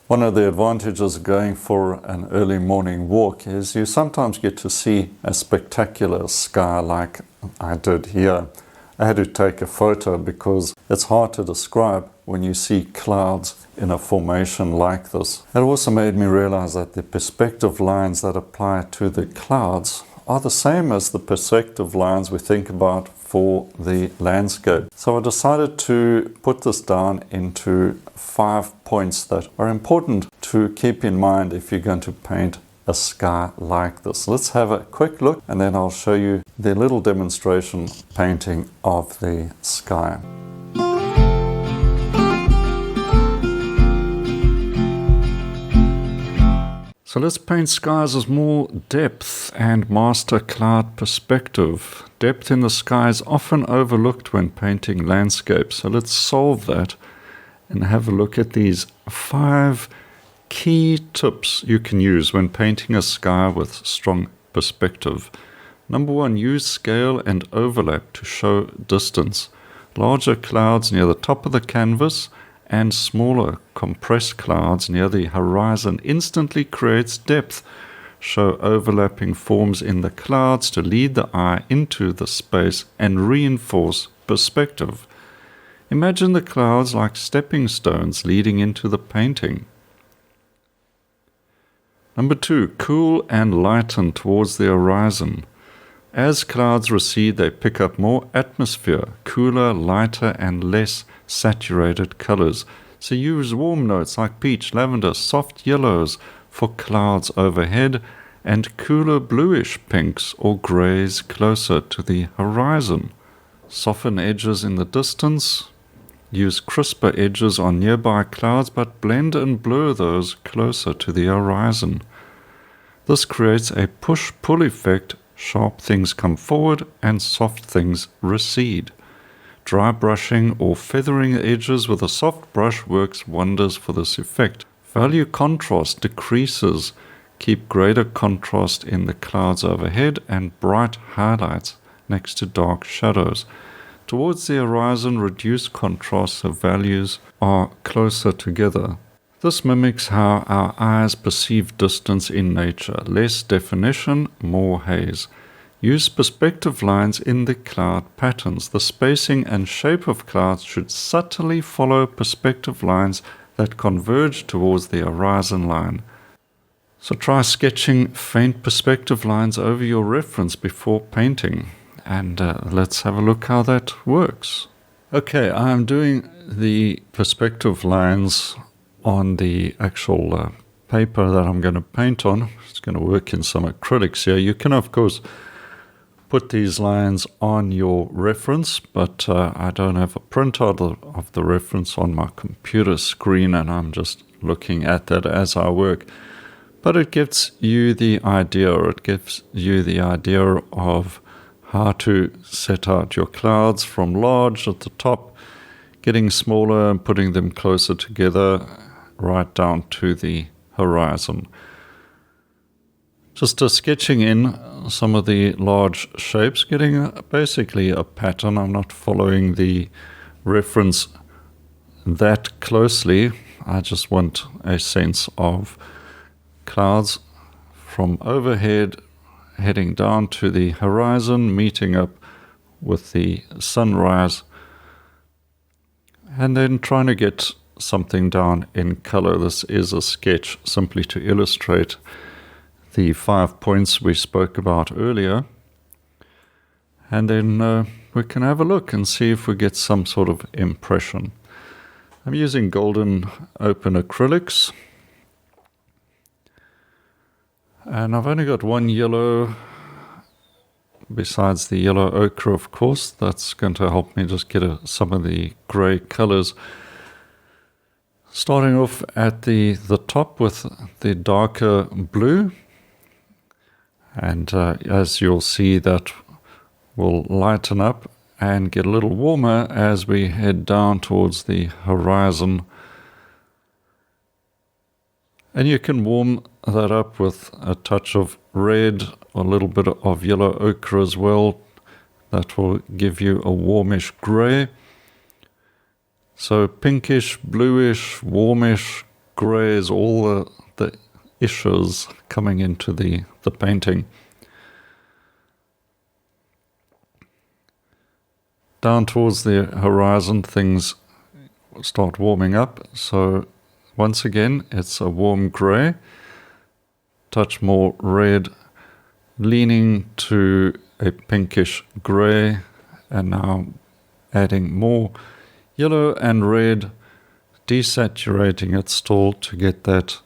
One of the advantages of going for an early morning walk is you sometimes get to see a spectacular sky like I did here. I had to take a photo because it's hard to describe when you see clouds in a formation like this. It also made me realize that the perspective lines that apply to the clouds are the same as the perspective lines we think about for the landscape. So I decided to put this down into 5 points that are important to keep in mind if you're going to paint a sky like this. Let's have a quick look and then I'll show you the little demonstration painting of the sky. So let's paint skies as more depth and master cloud perspective. Depth in the sky is often overlooked when painting landscapes. So let's solve that and have a look at these 5 key tips you can use when painting a sky with strong perspective. Number 1, use scale and overlap to show distance. Larger clouds near the top of the canvas and smaller compressed clouds near the horizon instantly creates depth. Show overlapping forms in the clouds to lead the eye into the space and reinforce perspective. Imagine the clouds like stepping stones leading into the painting. Number 2, cool and lighten towards the horizon. As clouds recede, they pick up more atmosphere, cooler, lighter, and less saturated colors. So use warm notes like peach, lavender, soft yellows for clouds overhead, and cooler bluish pinks or grays closer to the horizon. Soften edges in the distance. Use crisper edges on nearby clouds, but blend and blur those closer to the horizon. This creates a push-pull effect. Sharp things come forward and soft things recede. Dry brushing or feathering edges with a soft brush works wonders for this effect. Value contrast decreases. Keep greater contrast in the clouds overhead and bright highlights next to dark shadows. Towards the horizon, reduce contrast so values are closer together. This mimics how our eyes perceive distance in nature. Less definition, more haze. Use perspective lines in the cloud patterns. The spacing and shape of clouds should subtly follow perspective lines that converge towards the horizon line. So try sketching faint perspective lines over your reference before painting. And let's have a look how that works. Okay, I'm doing the perspective lines on the actual paper that I'm going to paint on. It's going to work in some acrylics here. You can, of course, put these lines on your reference, but I don't have a printout of the reference on my computer screen, and I'm just looking at that as I work. But it gives you the idea, of how to set out your clouds from large at the top, getting smaller and putting them closer together, right down to the horizon. Just sketching in some of the large shapes, getting basically a pattern. I'm not following the reference that closely. I just want a sense of clouds from overhead heading down to the horizon, meeting up with the sunrise, and then trying to get something down in color. This is a sketch simply to illustrate the 5 points we spoke about earlier. And then we can have a look and see if we get some sort of impression. I'm using golden open acrylics. And I've only got one yellow, besides the yellow ochre, of course. That's going to help me just get some of the gray colors. Starting off at the top with the darker blue. And as you'll see, that will lighten up and get a little warmer as we head down towards the horizon. And you can warm that up with a touch of red, a little bit of yellow ochre as well. That will give you a warmish grey. So pinkish, bluish, warmish, greys, all the issues coming into the painting. Down towards the horizon, things start warming up. So once again, it's a warm grey, touch more red, leaning to a pinkish grey, and now adding more yellow and red, desaturating it still to get that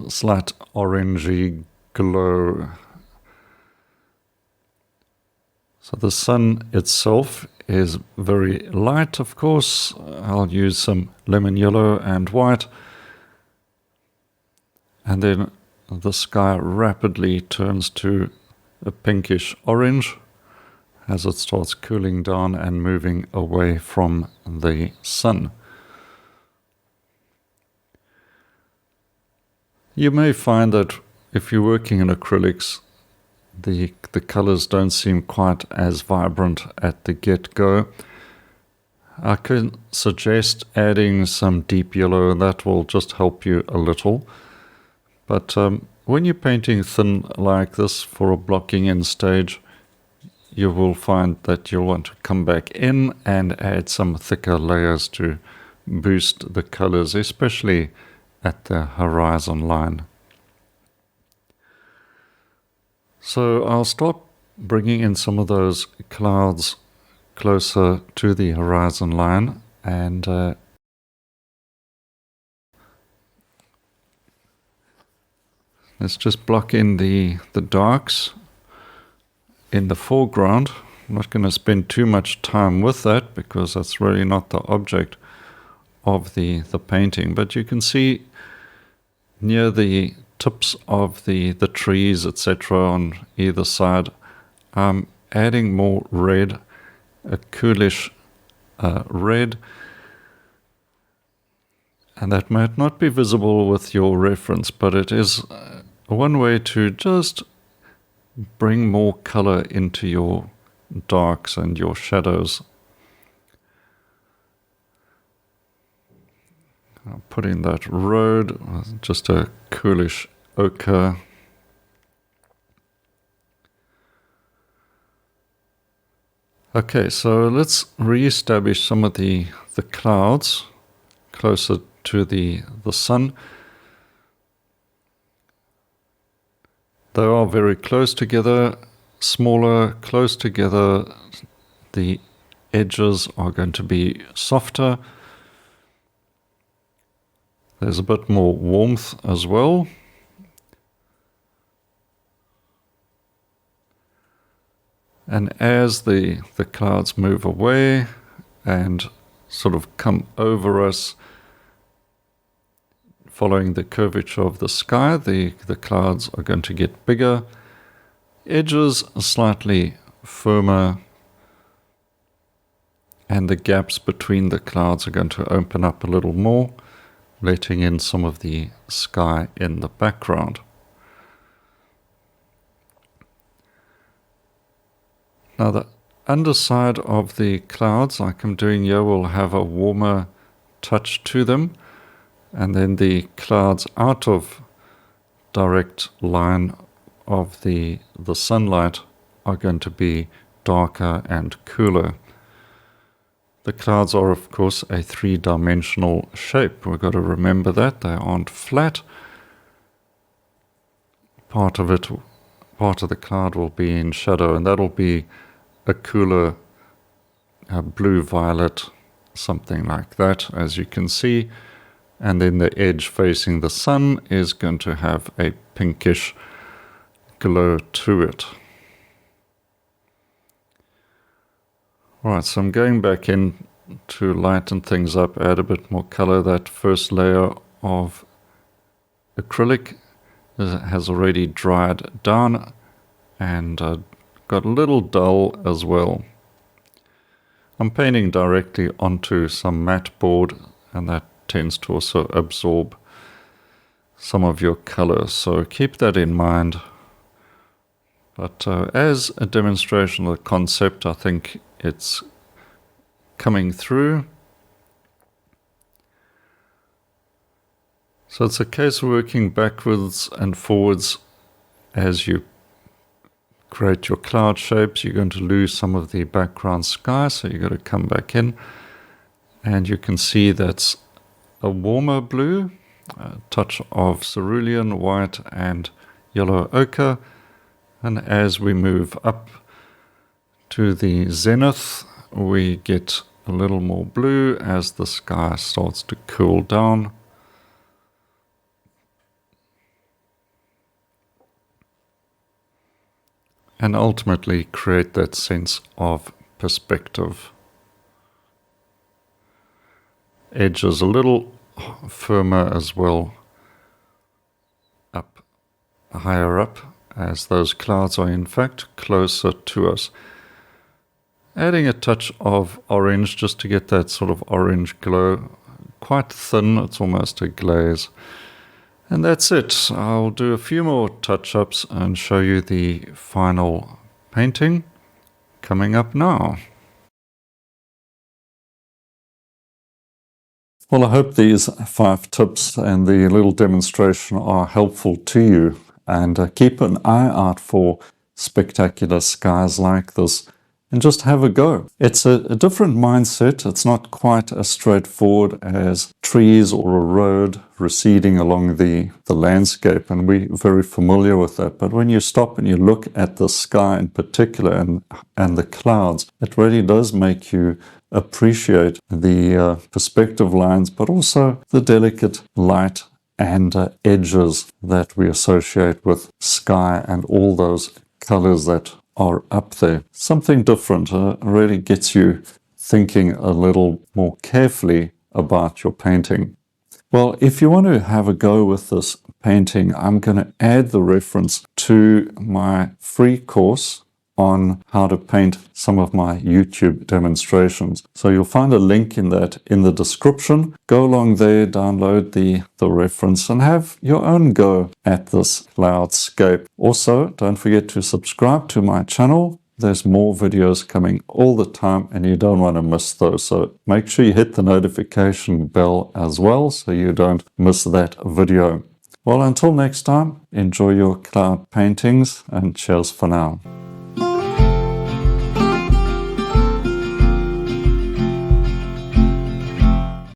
slight orangey glow. So the sun itself is very light, of course. I'll use some lemon yellow and white. And then the sky rapidly turns to a pinkish orange as it starts cooling down and moving away from the sun. You may find that if you're working in acrylics, the colors don't seem quite as vibrant at the get-go. I can suggest adding some deep yellow. That will just help you a little. But when you're painting thin like this for a blocking in stage, you will find that you'll want to come back in and add some thicker layers to boost the colors, especially at the horizon line. So I'll start bringing in some of those clouds closer to the horizon line, and let's just block in the darks in the foreground. I'm not going to spend too much time with that because that's really not the object of the painting, but you can see near the tips of the trees, etc., on either side, I'm adding more red, a coolish red, and that might not be visible with your reference, but it is one way to just bring more color into your darks and your shadows. I'll put in that road, just a coolish ochre. Okay, so let's re-establish some of the clouds closer to the sun. They are very close together, smaller, close together. The edges are going to be softer. There's a bit more warmth as well. And as the clouds move away and sort of come over us, following the curvature of the sky, the clouds are going to get bigger, edges are slightly firmer, and the gaps between the clouds are going to open up a little more, letting in some of the sky in the background. Now the underside of the clouds, like I'm doing here, will have a warmer touch to them, and then the clouds out of direct line of the sunlight are going to be darker and cooler. The clouds are, of course, a three-dimensional shape. We've got to remember that. They aren't flat. Part of the cloud will be in shadow, and that'll be a cooler blue-violet, something like that, as you can see. And then the edge facing the sun is going to have a pinkish glow to it. Alright, so I'm going back in to lighten things up, add a bit more color. That first layer of acrylic has already dried down and got a little dull as well. I'm painting directly onto some matte board, and that tends to also absorb some of your color, so keep that in mind. But as a demonstration of the concept, I think it's coming through. So it's a case of working backwards and forwards as you create your cloud shapes. You're going to lose some of the background sky, so you've got to come back in. And you can see that's a warmer blue, a touch of cerulean, white and yellow ochre. And as we move up to the zenith, we get a little more blue as the sky starts to cool down. And ultimately create that sense of perspective. Edges a little firmer as well, up higher up, as those clouds are in fact closer to us. Adding a touch of orange just to get that sort of orange glow, quite thin, it's almost a glaze. And that's it. I'll do a few more touch-ups and show you the final painting coming up now. Well, I hope these 5 tips and the little demonstration are helpful to you. And keep an eye out for spectacular skies like this. And just have a go. It's a different mindset. It's not quite as straightforward as trees or a road receding along the landscape, and we're very familiar with that. But when you stop and you look at the sky in particular and the clouds, it really does make you appreciate the perspective lines, but also the delicate light and edges that we associate with sky and all those colors that are up there. Something different really gets you thinking a little more carefully about your painting. Well, if you want to have a go with this painting, I'm going to add the reference to my free course on how to paint some of my YouTube demonstrations. So you'll find a link in the description. Go along there, download the reference and have your own go at this cloudscape. Also, don't forget to subscribe to my channel. There's more videos coming all the time and you don't want to miss those. So make sure you hit the notification bell as well so you don't miss that video. Well, until next time, enjoy your cloud paintings and cheers for now.